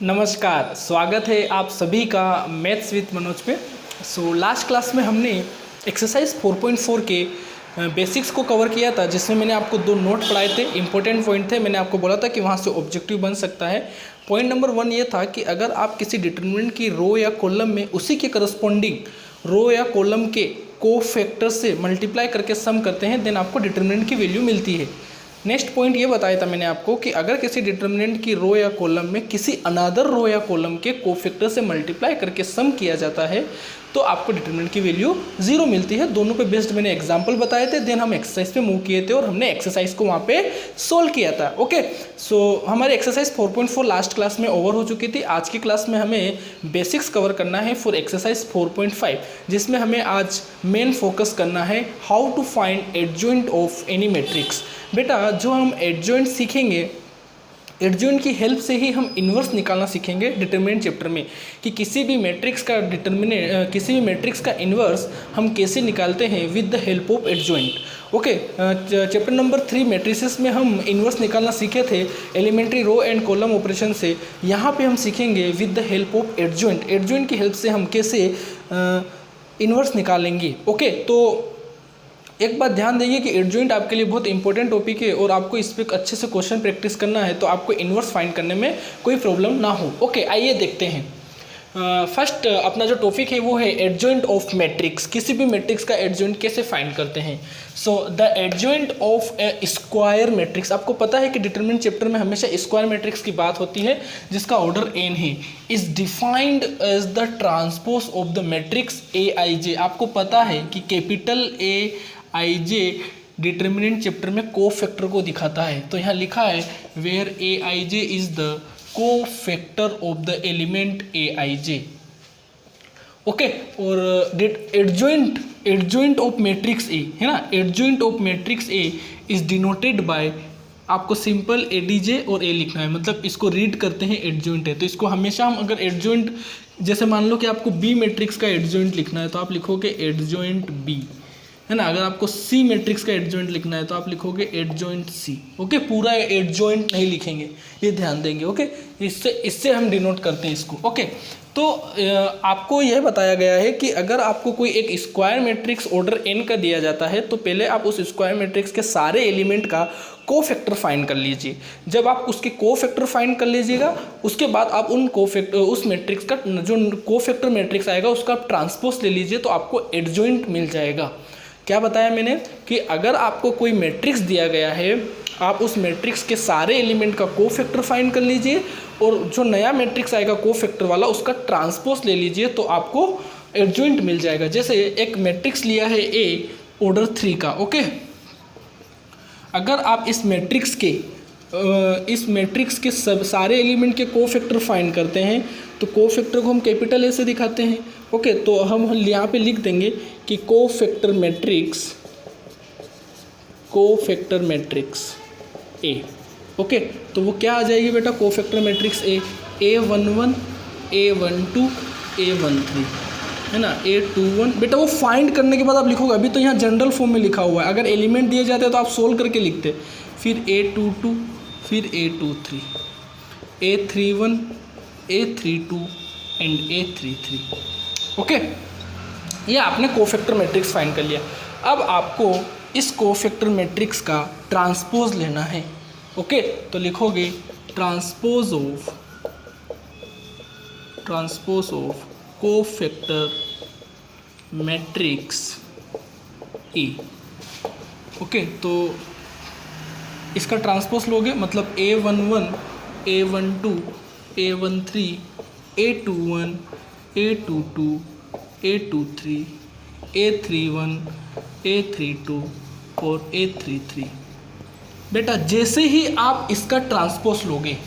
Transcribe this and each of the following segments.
नमस्कार, स्वागत है आप सभी का मैथ्स विद मनोज पे। लास्ट क्लास में हमने एक्सरसाइज 4.4 के बेसिक्स को कवर किया था, जिसमें मैंने आपको दो नोट पढ़ाए थे, इंपॉर्टेंट पॉइंट थे। मैंने आपको बोला था कि वहाँ से ऑब्जेक्टिव बन सकता है। पॉइंट नंबर 1 ये था कि अगर आप किसी डिटरमिनेंट की रो या कॉलम में उसी के करस्पॉन्डिंग रो या कॉलम के कोफैक्टर से मल्टीप्लाई करके सम करते हैं, देन आपको डिटरमिनेंट की वैल्यू मिलती है। नेक्स्ट पॉइंट ये बताया था मैंने आपको कि अगर किसी डिटरमिनेंट की रो या कॉलम में किसी अनदर रो या कॉलम के कोफैक्टर से मल्टीप्लाई करके सम किया जाता है तो आपको डिटरमिनेंट की वैल्यू 0 मिलती है। दोनों पे बेस्ड मैंने एग्जांपल बताए थे, देन हम एक्सरसाइज पे मूव किए थे और हमने एक्सरसाइज को वहाँ पे सोल्व किया था। ओके, हमारे एक्सरसाइज 4.4 लास्ट क्लास में ओवर हो चुकी थी। आज की क्लास में हमें बेसिक्स कवर करना है फॉर एक्सरसाइज 4.5, जिसमें हमें आज मेन फोकस करना है how to find adjoint of any matrix. बेटा, जो हम एडजॉइंट सीखेंगे, एडजॉइंट की हेल्प से ही हम इन्वर्स निकालना सीखेंगे डिटरमिनेंट चैप्टर में, कि किसी भी मैट्रिक्स का इन्वर्स हम कैसे निकालते हैं with the help of adjoint. Okay, chapter number 3 matrices में हम इन्वर्स निकालना सीखे थे elementary row and column operation से। यहाँ पे हम सीखेंगे with the help of adjoint. Adjoint की हेल्प से हम कैसे इन्वर्स निकालेंगे। ओके, तो एक बात ध्यान देंगे कि एडजॉइंट आपके लिए बहुत इंपॉर्टेंट टॉपिक है और आपको इस पर अच्छे से क्वेश्चन प्रैक्टिस करना है, तो आपको इन्वर्स फाइंड करने में कोई प्रॉब्लम ना हो। ओके, आइए देखते हैं। फर्स्ट अपना जो टॉपिक है वो है एडजॉइंट ऑफ मैट्रिक्स। किसी भी मैट्रिक्स का एडजॉइंट कैसे फाइंड करते हैं। So the adjoint of A square matrix. आपको पता है कि डिटरमिनेंट चैप्टर में हमेशा स्क्वायर मैट्रिक्स की बात होती है जिसका ऑर्डर n है। Is defined as the transpose of the matrix Aij। आपको पता है कि कैपिटल Aij डिटरमिनेंट चैप्टर में कोफैक्टर को दिखाता है। तो यहाँ लिखा है where Aij is the cofactor of the element Aij। Okay, और एडजॉइंट ऑफ मैट्रिक्स ए है ना, adjoint of matrix A is denoted by, आपको सिंपल Adj और A लिखना है, मतलब इसको रीड करते हैं एडजॉइंट है। तो इसको हमेशा हम अगर एडजॉइंट, जैसे मान लो कि आपको B मैट्रिक्स का एडजॉइंट लिखना है तो आप लिखोगे एडजॉइंट B, है ना। अगर आपको C मैट्रिक्स का एडजॉइंट लिखना है तो आप लिखोगे एडजॉइंट C। ओके, पूरा एडजॉइंट नहीं लिखेंगे, ये ध्यान देंगे। ओके, इससे हम डिनोट करते हैं इसको। ओके, तो आपको यह बताया गया है कि अगर आपको कोई एक स्क्वायर मैट्रिक्स ऑर्डर n का दिया जाता है तो पहले आप उस स्क्वायर मैट्रिक्स के सारे एलिमेंट का कोफैक्टर फाइंड कर लीजिए। जब आप उसके कोफैक्टर फाइंड कर लीजिएगा, उसके बाद आप उस मैट्रिक्स का जो कोफैक्टर मैट्रिक्स आएगा उसका आप ट्रांसपोज ले लीजिए, तो आपको एडजॉइंट मिल जाएगा। क्या बताया मैंने कि अगर आपको कोई मैट्रिक्स दिया गया है, आप उस मैट्रिक्स के सारे एलिमेंट का कोफैक्टर फाइंड कर लीजिए और जो नया मैट्रिक्स आएगा कोफैक्टर वाला उसका ट्रांसपोज ले लीजिए, तो आपको एडजॉइंट मिल जाएगा। जैसे एक मैट्रिक्स लिया है A ऑर्डर 3 का। ओके, अगर आप इस मैट्रिक्स के सब सारे एलिमेंट के कोफैक्टर फाइंड करते हैं तो कोफैक्टर को हम कैपिटल A से दिखाते हैं। ओके, तो हम यहाँ पे लिख देंगे कि कोफैक्टर मैट्रिक्स A। ओके, तो वो क्या आ जाएगी बेटा, cofactor matrix A11, A12, A13, है ना, A21। बेटा वो फाइंड करने के बाद आप लिखोगे, अभी तो यहाँ जनरल फॉर्म में लिखा हुआ है, अगर एलिमेंट दिए जाते हैं तो आप सोल्व करके लिखते, फिर A22, फिर A23, A31, A32 and A33। Okay, ये आपने कोफैक्टर मैट्रिक्स फाइंड कर लिया। अब आपको इस कोफैक्टर मैट्रिक्स का ट्रांसपोज लेना है। ओके, तो लिखोगे transpose of cofactor matrix A. Okay, तो इसका ट्रांसपोज लोगे, मतलब A11, A12, A13, A21, A22, A23, A31, A32 और A33। बेटा, जैसे ही आप इसका ट्रांसपोज लोगे,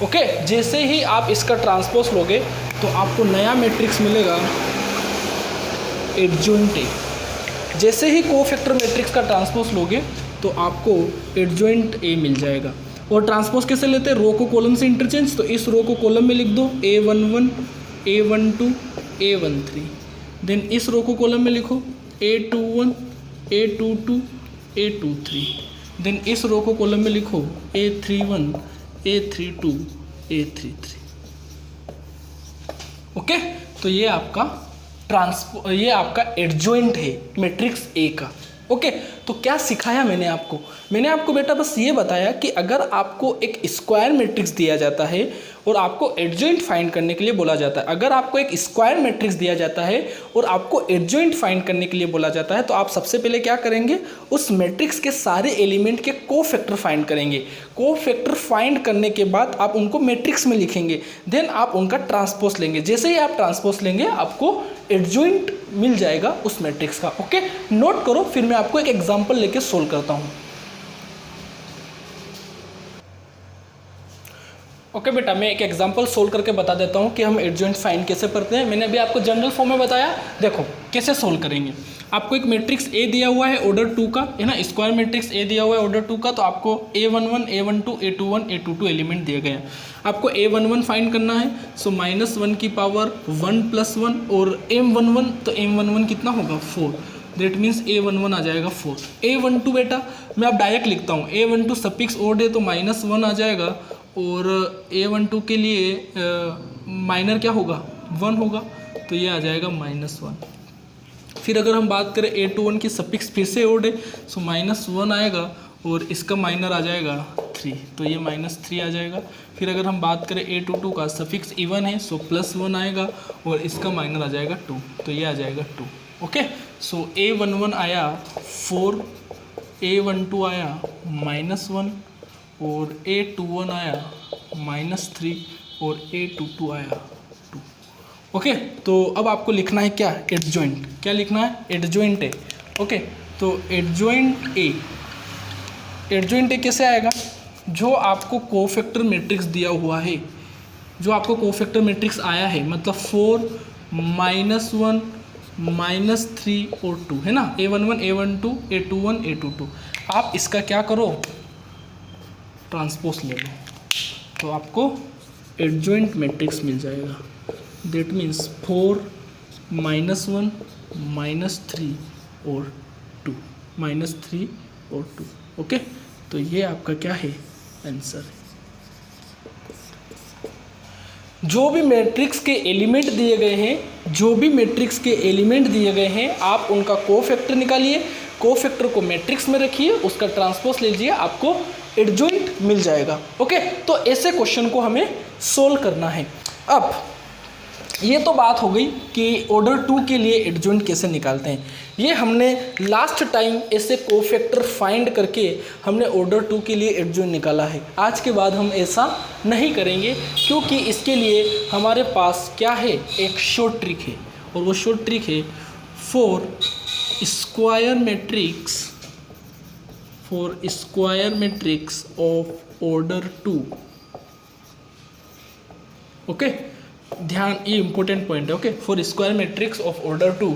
ओके, जैसे ही आप इसका ट्रांसपोज लोगे तो आपको नया मैट्रिक्स मिलेगा एडजॉइंट A। जैसे ही कोफैक्टर मैट्रिक्स का ट्रांसपोज लोगे तो आपको एडजॉइंट A मिल जाएगा। और ट्रांसपोज कैसे लेते हैं, रो को कॉलम से इंटरचेंज। तो इस रो को कॉलम में लिख दो A11, A12, A13, देन इस रो को कॉलम में लिखो A21, A22, A23, देन इस रो को कॉलम में लिखो A31, A32, A33। ओके, तो ये आपका एडजॉइंट है मैट्रिक्स ए का। ओके, तो क्या सिखाया मैंने आपको बेटा बस ये बताया कि अगर आपको एक स्क्वायर मैट्रिक्स दिया जाता है और आपको एडजॉइंट फाइंड करने के लिए बोला जाता है, अगर आपको एक स्क्वायर मैट्रिक्स दिया जाता है और आपको एडजॉइंट फाइंड करने के लिए बोला जाता है, तो आप सबसे पहले क्या करेंगे, उस मैट्रिक्स के सारे एलिमेंट के कोफैक्टर फाइंड करेंगे। कोफैक्टर फाइंड करने के बाद आप उनको मैट्रिक्स में लिखेंगे, देन आप उनका ट्रांसपोज लेंगे। जैसे ही आप ट्रांसपोज लेंगे आपको एडजॉइंट मिल जाएगा उस मैट्रिक्स का। ओके, नोट करो, फिर मैं आपको एक एग्जांपल लेके सोल्व करता हूं। ओके बेटा, मैं एक एग्जांपल सोल्व करके बता देता हूं कि हम एडजॉइंट फाइंड कैसे करते हैं। मैंने अभी आपको जनरल फॉर्म में बताया, देखो कैसे सोल्व करेंगे। आपको एक मैट्रिक्स ए दिया हुआ है ऑर्डर 2 का, है ना, स्क्वायर मैट्रिक्स ए दिया हुआ है ऑर्डर 2 का, तो आपको A11, A12, A21, A22 element दिए गए हैं। आपको A11 फाइंड करना है, सो -1 की पावर 1 + 1 और M11, तो M11 कितना होगा 4, दैट मीन्स A11 आ जाएगा 4। A12 बेटा मैं अब डायरेक्ट लिखता हूँ, A12 सफिक्स ओड है तो -1 आ जाएगा, और A12 के लिए माइनर क्या होगा 1 होगा, तो ये आ जाएगा -1। फिर अगर हम बात करें A21 की सफिक्स फिर से ओड है, सो -1 आएगा और इसका माइनर आ जाएगा 3, तो ये -3 आ जाएगा। फिर अगर हम बात करें A22 का सफिक्स इवन है, सो +1 आएगा और इसका माइनर आ जाएगा 2, तो ये आ जाएगा 2। ओके, सो A11 आया 4, A12 आया -1 और A21 आया -3 और A22 आया 2। ओके, तो अब आपको लिखना है क्या, एडजॉइंट। क्या लिखना है, एडजॉइंट है। ओके, तो एडजॉइंट ए कैसे आएगा, जो आपको कोफैक्टर मैट्रिक्स दिया हुआ है, जो आपको कोफैक्टर मैट्रिक्स आया है, मतलब 4, -1, -3 और 2, है ना, A11, A12, A21, A22। आप इसका क्या करो, ट्रांसपोज ले लो, तो आपको एडजॉइंट मैट्रिक्स मिल जाएगा। दैट मीन्स 4, -1, -3 और 2, -3 और 2। ओके, तो ये आपका क्या है, आंसर है। जो भी मैट्रिक्स के एलिमेंट दिए गए हैं, आप उनका कोफैक्टर निकालिए, कोफैक्टर को मैट्रिक्स में रखिए, उसका ट्रांसपोज ले लीजिए, आपको एडजॉइंट मिल जाएगा। ओके, तो ऐसे क्वेश्चन को हमें सोल्व करना है। अब ये तो बात हो गई कि ऑर्डर 2 के लिए एडजॉइंट कैसे निकालते हैं। ये हमने लास्ट टाइम ऐसे कोफैक्टर फाइंड करके हमने ऑर्डर 2 के लिए एडजॉइंट निकाला है। आज के बाद हम ऐसा नहीं करेंगे, क्योंकि इसके लिए हमारे पास क्या है, एक शॉर्ट ट्रिक है, और वो शॉर्ट ट्रिक है for square matrix of order 2। Okay, ध्यान, ये इंपॉर्टेंट पॉइंट है। Okay, for square matrix of order 2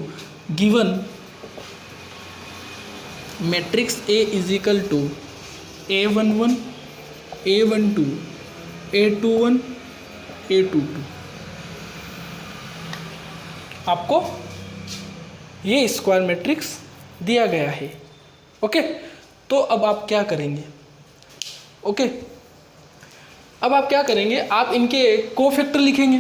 given matrix A is equal to A11, A12, A21, A22। आपको ये स्क्वायर मैट्रिक्स दिया गया है। ओके, तो अब आप क्या करेंगे, ओके, अब आप क्या करेंगे, आप इनके कोफैक्टर लिखेंगे,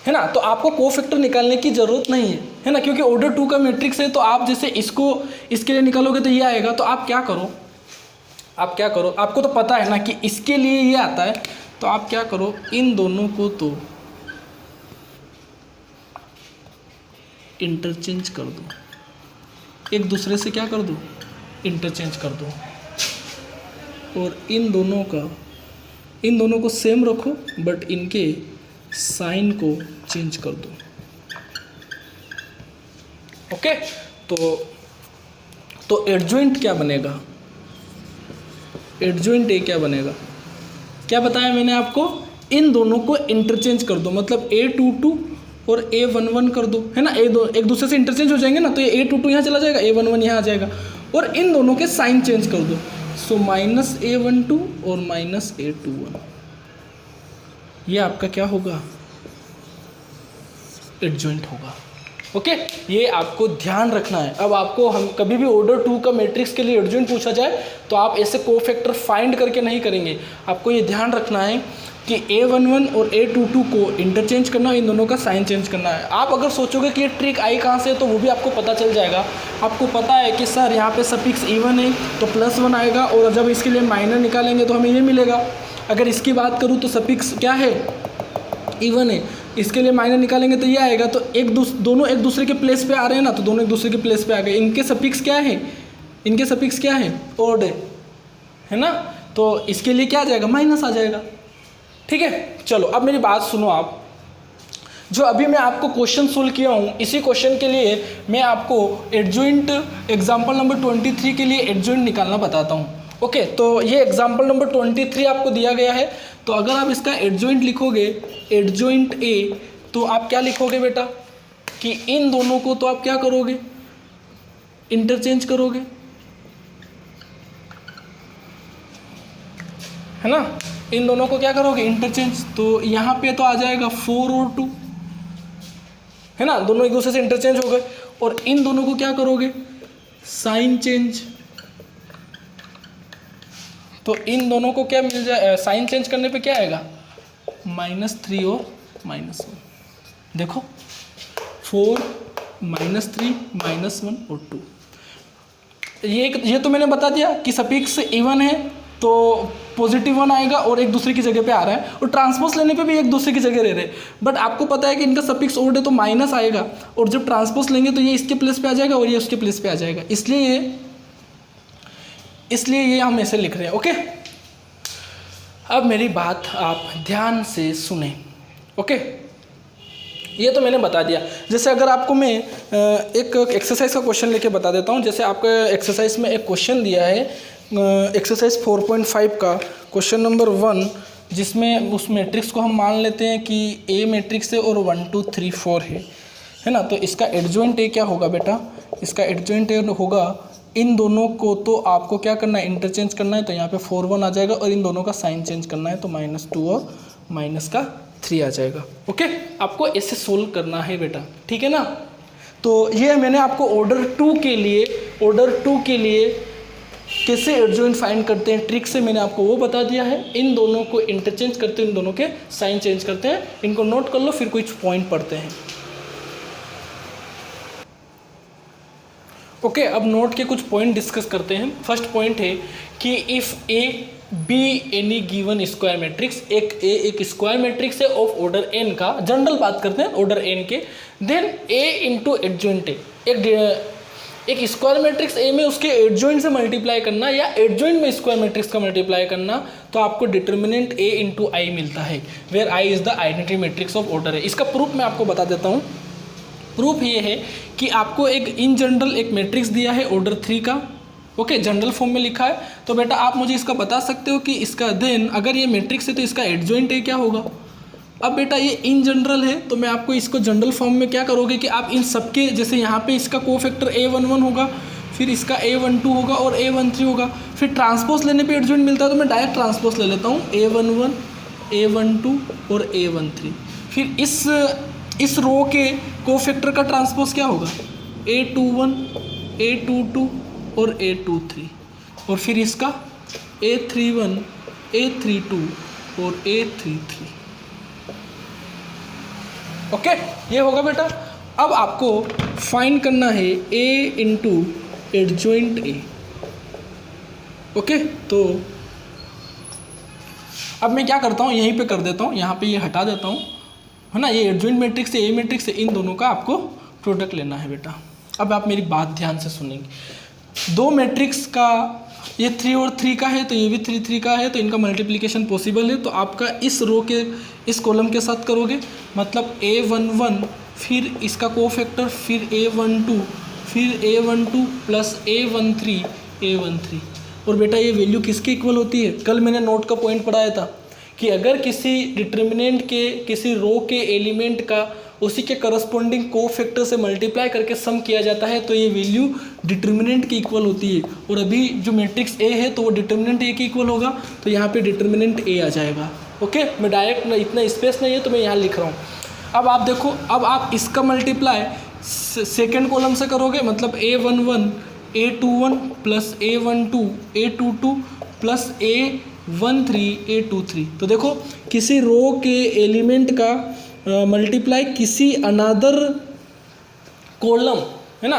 है ना। तो आपको कोफैक्टर निकालने की ज़रूरत नहीं है ना, क्योंकि ऑर्डर 2 का मैट्रिक्स है। तो आप जैसे इसके लिए निकालोगे तो ये आएगा। तो आप क्या करो, आपको तो पता है ना कि इसके लिए ये आता है, तो आप क्या करो, इन दोनों को तो इंटरचेंज कर दो, एक दूसरे से क्या कर दो, इंटरचेंज कर दो, और इन दोनों को सेम रखो, बट इनके साइन को चेंज कर दो। ओके, तो एडजॉइंट क्या बनेगा, एडजॉइंट ए क्या बनेगा, क्या बताया मैंने आपको, इन दोनों को इंटरचेंज कर दो, मतलब A22 और A11 कर दो, है ना। एक दूसरे से इंटरचेंज हो जाएंगे ना, तो ये A22 यहाँ चला जाएगा, A11 यहाँ आ जाएगा, और इन दोनों के साइन चेंज कर दो, सो -A12 और -A21। ये आपका क्या होगा, एडजॉइंट होगा। ओके, ये आपको ध्यान रखना है। अब आपको हम कभी भी ऑर्डर 2 का मैट्रिक्स के लिए एडजॉइंट पूछा जाए तो आप ऐसे कोफैक्टर फाइंड करके नहीं करेंगे। आपको ये ध्यान रखना है कि A11 और A22 को इंटरचेंज करना, इन दोनों का साइन चेंज करना है। आप अगर सोचोगे कि ये ट्रिक आई कहाँ से, तो वो भी आपको पता चल जाएगा। आपको पता है कि सर यहाँ पे सफिक्स इवन है तो +1 आएगा, और जब इसके लिए माइनर निकालेंगे तो हमें ये मिलेगा। अगर इसकी बात करूँ तो सफिक्स क्या है, इवन है, इसके लिए माइनर निकालेंगे तो ये आएगा। तो दोनों एक दूसरे के प्लेस पे आ रहे हैं ना, तो दोनों एक दूसरे के प्लेस पे आ गए। इनके सफिक्स क्या है, इनके सफिक्स क्या है, ओड है ना, तो इसके लिए क्या आ जाएगा, माइनस आ जाएगा। ठीक है, चलो अब मेरी बात सुनो आप। जो अभी मैं आपको क्वेश्चन सोल्व किया हूँ, इसी क्वेश्चन के लिए मैं आपको एडजॉइंट एग्जाम्पल नंबर 23 के लिए एडजॉइंट निकालना बताता हूँ। ओके, तो ये एग्जाम्पल नंबर 23 आपको दिया गया है। तो अगर आप इसका एडजॉइंट लिखोगे, एडजॉइंट ए, तो आप क्या लिखोगे बेटा कि इन दोनों को तो आप क्या करोगे, इंटरचेंज करोगे, है ना, इन दोनों को क्या करोगे, इंटरचेंज। तो यहाँ पे तो आ जाएगा 4 और 2, है ना, दोनों एक दूसरे से इंटरचेंज हो गए। और इन दोनों को क्या करोगे, साइन चेंज। तो इन दोनों को क्या मिल जाए, साइन चेंज करने पे क्या आएगा, -3 और -1। देखो 4 -3 -1 और 2। ये तो मैंने बता दिया कि सफिक्स इवन है तो +1 आएगा और एक दूसरे की जगह पे आ रहा है, और ट्रांसपोज लेने पे भी एक दूसरे की जगह रह रहे हैं। बट आपको पता है कि इनका सफिक्स ओड है तो माइनस आएगा, और जब ट्रांसपोज लेंगे तो ये इसके प्लेस पे आ जाएगा और ये उसके प्लेस पे आ जाएगा। इसलिए ये हम ऐसे लिख रहे हैं। ओके, अब मेरी बात आप ध्यान से सुने। ओके, ये तो मैंने बता दिया। जैसे अगर आपको मैं एक एक्सरसाइज का क्वेश्चन लेके बता देता हूँ। जैसे आपके एक्सरसाइज में एक क्वेश्चन दिया है, एक्सरसाइज 4.5 का क्वेश्चन नंबर 1, जिसमें उस मैट्रिक्स को हम मान लेते हैं कि ए मैट्रिक्स है और 1 2 3 4 है ना। तो इसका एडजॉइंट ए क्या होगा बेटा, इसका एडजॉइंट ए होगा, इन दोनों को तो आपको क्या करना है, इंटरचेंज करना है। तो यहाँ पे 4 1 आ जाएगा, और इन दोनों का साइन चेंज करना है, तो -2 और -3 आ जाएगा। ओके, आपको ऐसे सोल्व करना है बेटा, ठीक है ना। तो ये मैंने आपको ऑर्डर 2 के लिए कैसे एडजॉइंट फाइंड करते हैं ट्रिक से मैंने आपको वो बता दिया है। इन दोनों को इंटरचेंज करते हैं, इन दोनों के साइन चेंज करते हैं। इनको नोट कर लो, फिर कुछ पॉइंट पढ़ते हैं। ओके, अब नोट के कुछ पॉइंट डिस्कस करते हैं। फर्स्ट पॉइंट है कि if A be any given square matrix, एक स्क्वायर मैट्रिक्स है ऑफ ऑर्डर एन का, जनरल बात करते हैं ऑर्डर एन के, then A into adjoint A, एक स्क्वायर मैट्रिक्स ए में उसके एडजॉइंट से मल्टीप्लाई करना या एडजॉइंट में स्क्वायर मैट्रिक्स का मल्टीप्लाई करना, तो आपको डिटर्मिनेंट ए इंटू आई मिलता है, where I is the identity matrix of order A. इसका प्रूफ मैं आपको बता देता हूँ। प्रूफ ये है कि आपको एक इन जनरल एक मैट्रिक्स दिया है ऑर्डर 3 का, ओके, जनरल फॉर्म में लिखा है। तो बेटा आप मुझे इसका बता सकते हो कि इसका देन अगर ये मैट्रिक्स है तो इसका एडजॉइंट ए क्या होगा। अब बेटा ये इन जनरल है, तो मैं आपको इसको जनरल फॉर्म में क्या करोगे कि आप इन सबके, जैसे यहाँ पे इसका कोफैक्टर A11 होगा, फिर इसका A12 होगा और A13 होगा, फिर ट्रांसपोज लेने पे एडजॉइंट मिलता है तो मैं डायरेक्ट ट्रांसपोज ले लेता हूँ, A11 A12 और A13। फिर इस रो के कोफैक्टर का ट्रांसपोज क्या होगा, A21 A22 और A23, और फिर इसका A31 A32 और A33। ओके, ये होगा बेटा। अब आपको फाइंड करना है A into adjoint A. Okay, तो अब मैं क्या करता हूँ, यहीं पे कर देता हूँ, यहाँ पे ये हटा देता हूँ, है ना। ये एडजॉइंट मैट्रिक्स से ए मैट्रिक्स से इन दोनों का आपको प्रोडक्ट लेना है बेटा। अब आप मेरी बात ध्यान से सुनेंगे। दो मैट्रिक्स का, ये 3 और 3 का है तो ये भी 3 3 का है, तो इनका मल्टीप्लिकेशन पॉसिबल है। तो आपका इस रो के इस कॉलम के साथ करोगे, मतलब A11 फिर इसका कोफैक्टर, फिर A12 फिर A12 प्लस A13 और बेटा ये वैल्यू किसके इक्वल होती है। कल मैंने नोट का पॉइंट पढ़ाया था कि अगर किसी डिटर्मिनेंट के किसी रो के एलिमेंट का उसी के करस्पॉन्डिंग कोफैक्टर से मल्टीप्लाई करके सम किया जाता है तो ये वैल्यू डिटर्मिनेंट की इक्वल होती है। और अभी जो मैट्रिक्स ए है तो वो डिटर्मिनेंट ए की इक्वल होगा, तो यहाँ पे डिटर्मिनेंट ए आ जाएगा। ओके, मैं डायरेक्ट इतना स्पेस नहीं है तो मैं यहाँ लिख रहा हूँ। अब आप देखो, अब आप इसका मल्टीप्लाई सेकेंड कॉलम से करोगे, मतलब A11 A21 plus A12 A22 plus 1 3 8 2 3। तो देखो किसी रो के एलिमेंट का मल्टीप्लाई किसी अनदर कॉलम, है ना,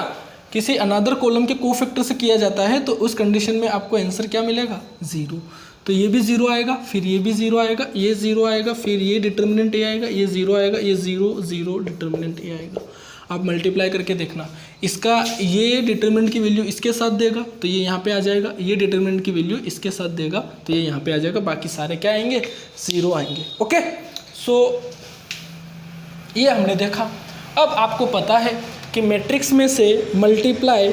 किसी अनदर कॉलम के कोफैक्टर से किया जाता है, तो उस कंडीशन में आपको आंसर क्या मिलेगा? 0। तो ये भी 0 आएगा, फिर ये भी 0 आएगा, ये 0 आएगा, फिर ये डिटर्मिनेंट ए आएगा, ये 0 आएगा, ये 0 0 डिटर्मिनेंट ए आएगा। आप मल्टीप्लाई करके देखना, इसका ये डिटर्मिनेंट की वैल्यू इसके साथ देगा तो ये यहाँ पे आ जाएगा, ये डिटर्मिनेंट की वैल्यू इसके साथ देगा तो ये यहाँ पे आ जाएगा, बाकी सारे क्या आएंगे? 0 आएंगे। ओके, सो ये हमने देखा। अब आपको पता है कि मैट्रिक्स में से मल्टीप्लाई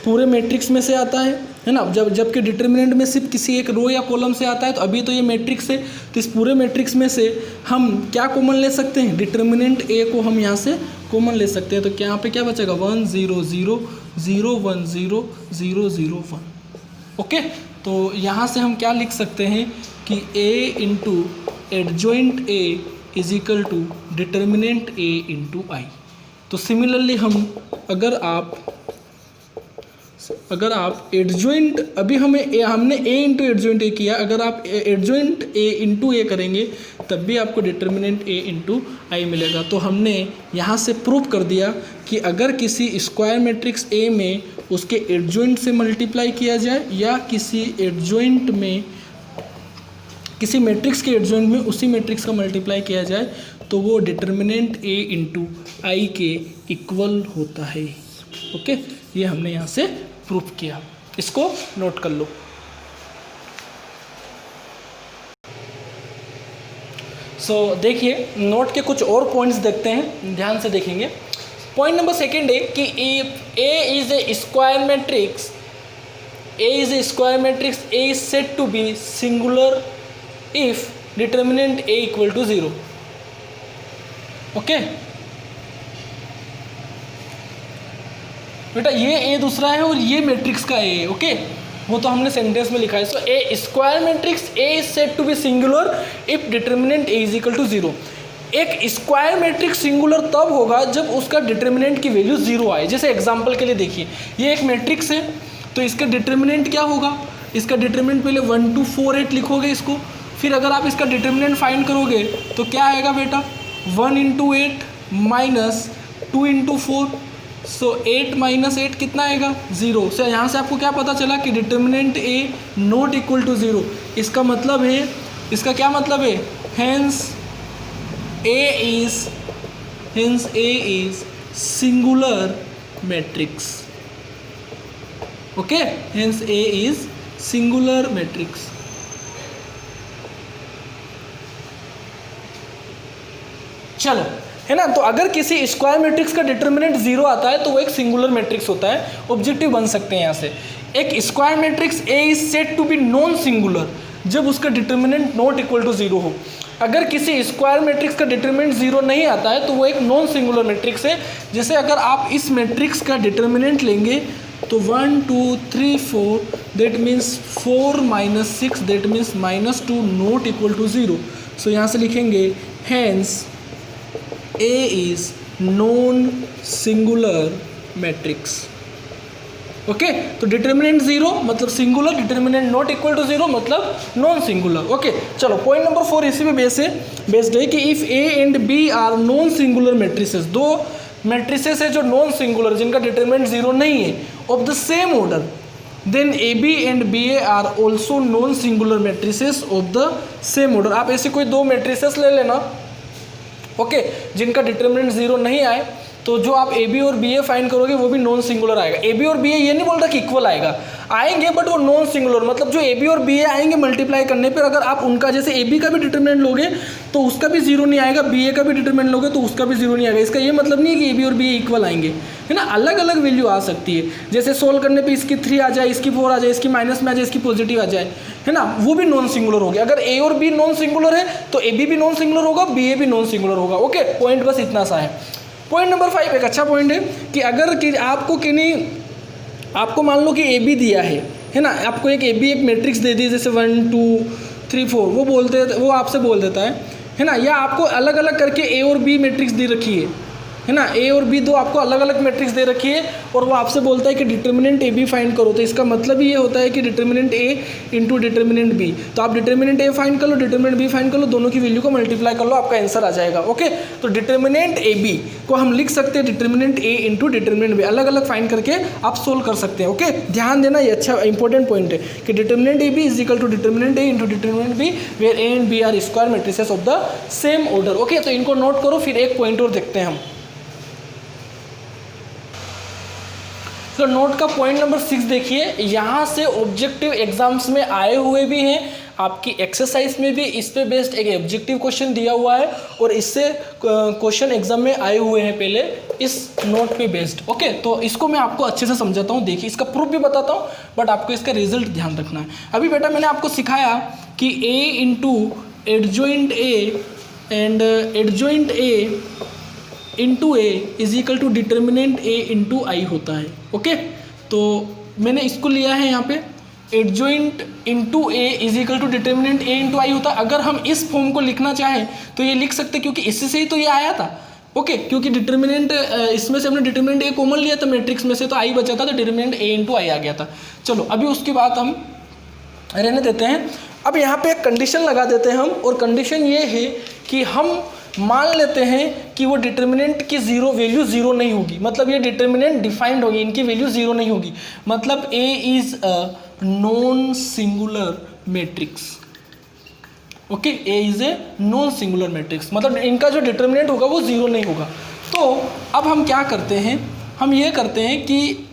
पूरे मैट्रिक्स में से आता है ना, जबकि डिटर्मिनेंट में सिर्फ किसी एक रो या कॉलम से आता है। तो अभी तो ये मैट्रिक्स है, तो इस पूरे मैट्रिक्स में से हम क्या कॉमन ले सकते हैं? डिटर्मिनेंट ए को हम यहाँ से कॉमन ले सकते हैं। तो क्या यहाँ पे क्या बचेगा? 1 0 0 0 1 0 0 0 1। ओके, तो यहाँ से हम क्या लिख सकते हैं कि a into adjoint a is equal to determinant a into I. तो सिमिलरली हम अगर आप एडजॉइंट, अभी हमने a इंटू एडजॉइंट ए किया, अगर आप एडजॉइंट a इंटू ए करेंगे तब भी आपको डिटर्मिनेंट a इंटू आई मिलेगा। तो हमने यहाँ से प्रूव कर दिया कि अगर किसी स्क्वायर मैट्रिक्स A में उसके एडजॉइंट से मल्टीप्लाई किया जाए या किसी मैट्रिक्स के एडजॉइंट में उसी मैट्रिक्स का मल्टीप्लाई किया जाए तो वो डिटर्मिनेंट a इंटू आई के इक्वल होता है। ओके, ये हमने यहाँ से प्रूफ किया, इसको नोट कर लो। देखिए नोट के कुछ और पॉइंट्स देखते हैं, ध्यान से देखेंगे। पॉइंट नंबर सेकंड है कि A is a square matrix, A is said to be singular if determinant A equal to 0। Okay बेटा, ये A दूसरा है और ये मैट्रिक्स का A है। ओके, वो तो हमने सेंटेंस में लिखा है। So a square matrix A is said to be singular if determinant A is equal to 0। एक स्क्वायर मैट्रिक्स सिंगुलर तब होगा जब उसका डिटर्मिनेंट की वैल्यू 0 आए। जैसे एग्जांपल के लिए देखिए, ये एक मैट्रिक्स है तो इसका डिटर्मिनेंट क्या होगा? इसका डिटर्मिनेंट पहले 1 2 4 8 लिखोगे इसको, फिर अगर आप इसका डिटर्मिनेंट फाइंड करोगे तो क्या आएगा बेटा? 1 इंटू 8 माइनस 2 इंटू 4, सो 8 माइनस 8 कितना आएगा? 0। सो यहाँ से आपको क्या पता चला कि determinant A not equal to 0। इसका मतलब है, इसका क्या मतलब है? Hence A is singular matrix. Okay, hence A is singular matrix. चलो, है ना। तो अगर किसी स्क्वायर मैट्रिक्स का डिटर्मिनेंट 0 आता है तो वो एक सिंगुलर मैट्रिक्स होता है। ऑब्जेक्टिव बन सकते हैं यहाँ से। एक square matrix A is said to be non singular जब उसका डिटर्मिनेंट नॉट इक्वल टू 0 हो। अगर किसी स्क्वायर मैट्रिक्स का डिटर्मिनेंट 0 नहीं आता है तो वो एक नॉन सिंगुलर मैट्रिक्स है। जैसे अगर आप इस मैट्रिक्स का डिटर्मिनेंट लेंगे तो 1 2 3 4 that means 4 minus 6 that means -2 not equal to 0। So यहाँ से लिखेंगे hence A is non singular matrix. Okay, तो डिटर्मिनेंट 0 मतलब singular, determinant not equal to 0 मतलब नॉन सिंगुलर। ओके, चलो पॉइंट नंबर 4 इसी में बेस्ड है कि if A and B are non singular matrices, दो मैट्रिसेस है जो नॉन सिंगुलर जिनका डिटर्मिनेंट 0 नहीं है, of the same order, then AB and BA are also non singular matrices of the same order. आप ऐसे कोई दो मैट्रिसेस ले लेना, ओके, जिनका डिटर्मिनेंट 0 नहीं आए, तो जो आप AB और BA फाइंड करोगे वो भी नॉन सिंगुलर आएगा। AB और BA ये नहीं बोलता कि इक्वल आएंगे बट वो नॉन सिंगुलर, मतलब जो AB और BA आएंगे मल्टीप्लाई करने पर, अगर आप उनका जैसे AB का भी डिटर्मिनेंट लोगे तो उसका भी 0 नहीं आएगा, BA का भी डिटर्मिनेंट लोगे तो उसका भी 0 नहीं आएगा। इसका ये मतलब नहीं है कि AB और BA इक्वल आएंगे, है ना। अलग अलग वैल्यू आ सकती है। जैसे सोल्व करने पर इसकी 3 आ जाए, इसकी 4 आ जाए, इसकी माइनस में आ जाए, इसकी पॉजिटिव आ जाए, है ना, वो भी नॉन सिंगुलर होगी। अगर A और B नॉन सिंगुलर है तो AB भी नॉन सिंगुलर होगा, BA भी नॉन सिंगुलर होगा। ओके, पॉइंट बस इतना सा है। पॉइंट नंबर 5 एक अच्छा पॉइंट है कि अगर कि आपको मान लो कि AB दिया है ना, आपको एक AB एक मैट्रिक्स दे दी, जैसे 1 2 3 4 वो आपसे बोल देता है ना, या आपको अलग अलग करके A और B मैट्रिक्स दे रखी है है ना, ए और बी दो आपको अलग अलग मैट्रिक्स दे रखी है और वो आपसे बोलता है कि डिटर्मिनेंट ए बी फाइंड करो, तो इसका मतलब ही ये होता है कि determinant A into determinant B. तो आप डिटर्मिनेंट ए फाइंड कर लो, डिटर्मिनेंट बी फाइंड कर लो, दोनों की वैल्यू को मल्टीप्लाई कर लो, आपका आंसर आ जाएगा। ओके, तो डिटर्मिनेंट ए बी को हम लिख सकते हैं determinant A into determinant B, अलग अलग फाइंड करके आप सोल्व कर सकते हैं। ओके, ध्यान देना, ये अच्छा इंपॉर्टेंट पॉइंट है कि determinant A B is equal to determinant A into determinant B where A and B are square matrices of the same order. Okay, तो इनको नोट करो, फिर एक पॉइंट और देखते हैं हम। तो नोट का पॉइंट नंबर 6 देखिए, यहाँ से ऑब्जेक्टिव एग्जाम्स में आए हुए भी हैं, आपकी एक्सरसाइज में भी इस पे बेस्ड एक ऑब्जेक्टिव क्वेश्चन दिया हुआ है और इससे क्वेश्चन एग्जाम में आए हुए हैं पहले इस नोट पे बेस्ड। ओके, तो इसको मैं आपको अच्छे से समझाता हूँ, देखिए इसका प्रूफ भी बताता हूँ, बट आपको इसका रिजल्ट ध्यान रखना है। अभी बेटा मैंने आपको सिखाया कि A into adjoint A and adjoint A into A is equal to determinant A into I होता है। ओके, तो मैंने इसको लिया है यहाँ पे adjoint into A is equal to determinant A into I होता है। अगर हम इस फॉर्म को लिखना चाहें तो ये लिख सकते, क्योंकि इससे से ही तो ये आया था। ओके, क्योंकि डिटर्मिनेंट इसमें से हमने डिटर्मिनेंट ए कॉमन लिया था मैट्रिक्स में से, तो आई बचा था, तो डिटर्मिनेंट ए इंटू आई आ गया था। चलो अभी उसके बाद हम रहने देते हैं। अब यहाँ पे एक कंडीशन लगा देते हैं हम, और कंडीशन ये है कि हम मान लेते हैं कि वो डिटर्मिनेंट की वैल्यू जीरो नहीं होगी, मतलब ये डिटर्मिनेंट डिफाइंड होगी, इनकी वैल्यू जीरो नहीं होगी, मतलब A is a non singular matrix. Okay, A is a non singular matrix, मतलब इनका जो डिटर्मिनेंट होगा वो जीरो नहीं होगा। तो अब हम क्या करते हैं, हम ये करते हैं कि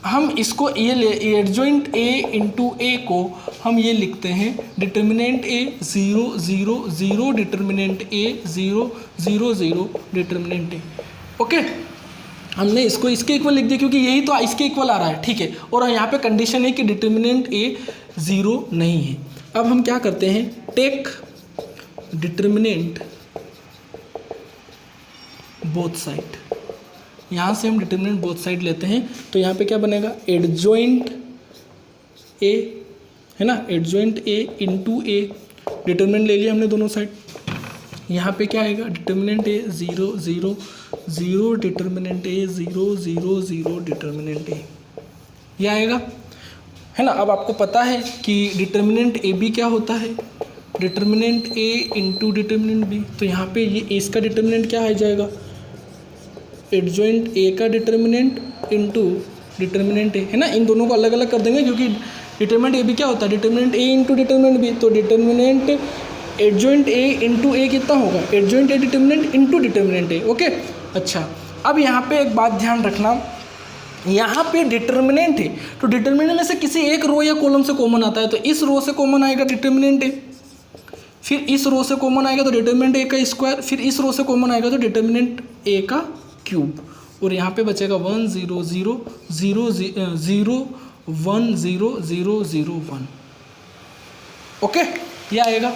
हम इसको ये एडजॉइंट ए इंटू ए को हम ये लिखते हैं डिटर्मिनेंट ए 0 0 0 डिटर्मिनेंट ए 0 0 0 डिटर्मिनेंट ए। ओके, हमने इसको इसके इक्वल लिख दिया क्योंकि यही तो इसके इक्वल आ रहा है, ठीक है। और यहाँ पे कंडीशन है कि डिटर्मिनेंट ए 0 नहीं है। अब हम क्या करते हैं, टेक डिटर्मिनेंट बोथ साइड, यहाँ से हम डिटर्मिनेंट बोथ साइड लेते हैं, तो यहाँ पे क्या बनेगा, एडजॉइंट ए, है ना, adjoint A into A, determinant ले लिया हमने दोनों साइड। यहाँ पे क्या आएगा, डिटर्मिनेंट ए 0 0 0 डिटर्मिनेंट ए 0 0 0 डिटर्मिनेंट ए, ये आएगा, है ना। अब आपको पता है कि डिटर्मिनेंट ए बी क्या होता है, determinant A into determinant B, तो यहाँ पे ये इसका डिटर्मिनेंट क्या आ जाएगा, एडजॉइंट ए का डिटर्मिनेंट इंटू डिटर्मिनेंट ए, है ना। इन दोनों को अलग अलग कर देंगे क्योंकि डिटर्मिनेंट ए बी क्या होता है, determinant A into determinant B, तो डिटर्मिनेंट एडजॉइंट ए इंटू ए कितना होगा, adjoint A determinant into determinant A. Okay, अच्छा, अब यहाँ पे एक बात ध्यान रखना, यहाँ पे डिटर्मिनेंट है तो डिटर्मिनेंट में से किसी एक रो या कॉलम से कॉमन आता है, तो इस रो से कॉमन आएगा डिटर्मिनेंट ए, फिर इस रो से कॉमन आएगा तो डिटर्मिनेंट ए का स्क्वायर, फिर इस रो से कॉमन आएगा तो डिटर्मिनेंट ए का क्यूब, और यहाँ पे बचेगा 1 0 0 0 0 1 0 0 0 1। ओके, ये आएगा।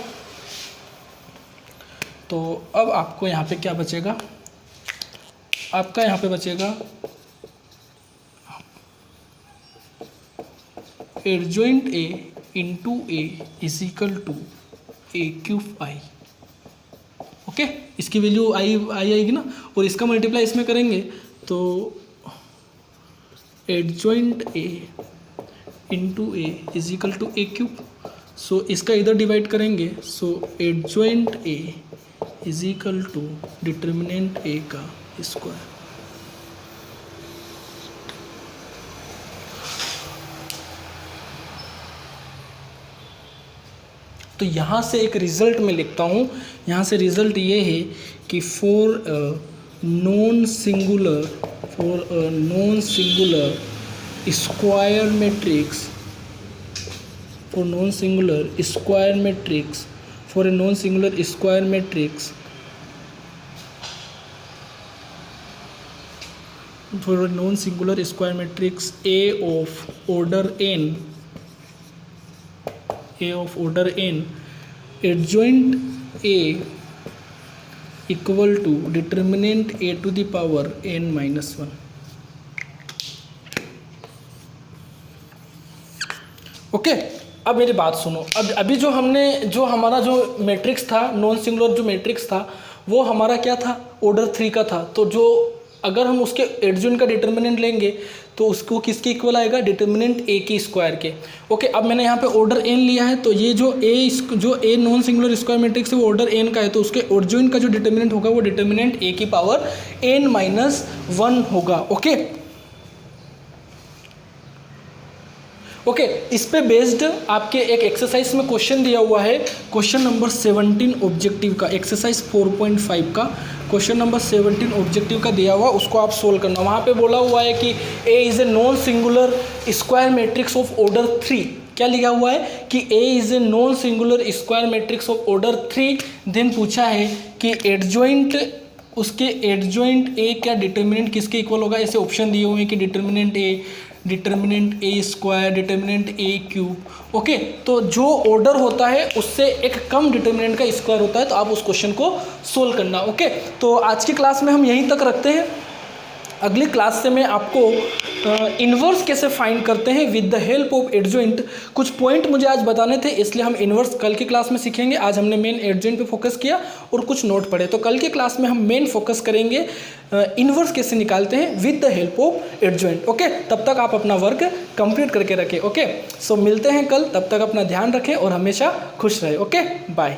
तो अब आपको यहाँ पे क्या बचेगा, आपका यहाँ पे बचेगा adjoint A into A is equal to A cube I. Okay, इसकी वैल्यू आई आएगी ना, और इसका मल्टीप्लाई इसमें करेंगे तो adjoint A into A is equal to A cube. So इसका इधर डिवाइड करेंगे, so adjoint A is equal to determinant A का स्क्वायर। तो यहाँ से एक रिज़ल्ट मैं लिखता हूँ, यहाँ से रिज़ल्ट ये है कि for non singular square matrix, for a non singular square matrix A of order n, adjoint A equal to determinant A to the power n minus 1। Okay, अब मेरी बात सुनो। अब अभी जो हमारा जो मैट्रिक्स था, नॉन सिंगुलर जो मैट्रिक्स था, वो हमारा क्या था, ऑर्डर 3 का था। तो जो अगर हम उसके एडजॉइंट का डिटर्मिनेंट लेंगे तो उसको किसके इक्वल आएगा, डिटर्मिनेंट ए की स्क्वायर के। ओके, अब मैंने यहाँ पे ऑर्डर एन लिया है, तो ये जो ए नॉन सिंगुलर स्क्वायर मैट्रिक्स है वो ऑर्डर एन का है, तो उसके एडजॉइंट का जो डिटर्मिनेंट होगा वो डिटर्मिनेंट ए की पावर n-1 होगा। ओके ओके, इस पे बेस्ड आपके एक एक्सरसाइज में क्वेश्चन दिया हुआ है, क्वेश्चन नंबर 17 ऑब्जेक्टिव का, एक्सरसाइज 4.5 का क्वेश्चन नंबर 17 ऑब्जेक्टिव का दिया हुआ, उसको आप सोल्व करना। वहाँ पे बोला हुआ है कि A is a non singular square matrix of order 3। क्या लिखा हुआ है कि A is a non singular square matrix of order 3। Then पूछा है कि एडजॉइंट, उसके एडजॉइंट ए क्या डिटर्मिनेंट किसके इक्वल होगा। ऐसे ऑप्शन दिए हुए हैं कि डिटर्मिनेंट ए स्क्वायर, डिटर्मिनेंट ए क्यूब। ओके, तो जो ऑर्डर होता है उससे एक कम डिटर्मिनेंट का स्क्वायर होता है, तो आप उस क्वेश्चन को सोल्व करना। ओके, तो आज की क्लास में हम यहीं तक रखते हैं। अगली क्लास से मैं आपको इन्वर्स कैसे फाइंड करते हैं with the help of adjoint, कुछ पॉइंट मुझे आज बताने थे, इसलिए हम इन्वर्स कल की क्लास में सीखेंगे। आज हमने मेन एडजॉइंट पे फोकस किया और कुछ नोट पढ़े, तो कल की क्लास में हम मेन फोकस करेंगे इन्वर्स कैसे निकालते हैं with the help of adjoint. Okay, तब तक आप अपना वर्क कंप्लीट करके रखें। ओके, सो मिलते हैं कल, तब तक अपना ध्यान रखें और हमेशा खुश रहे। Okay, bye.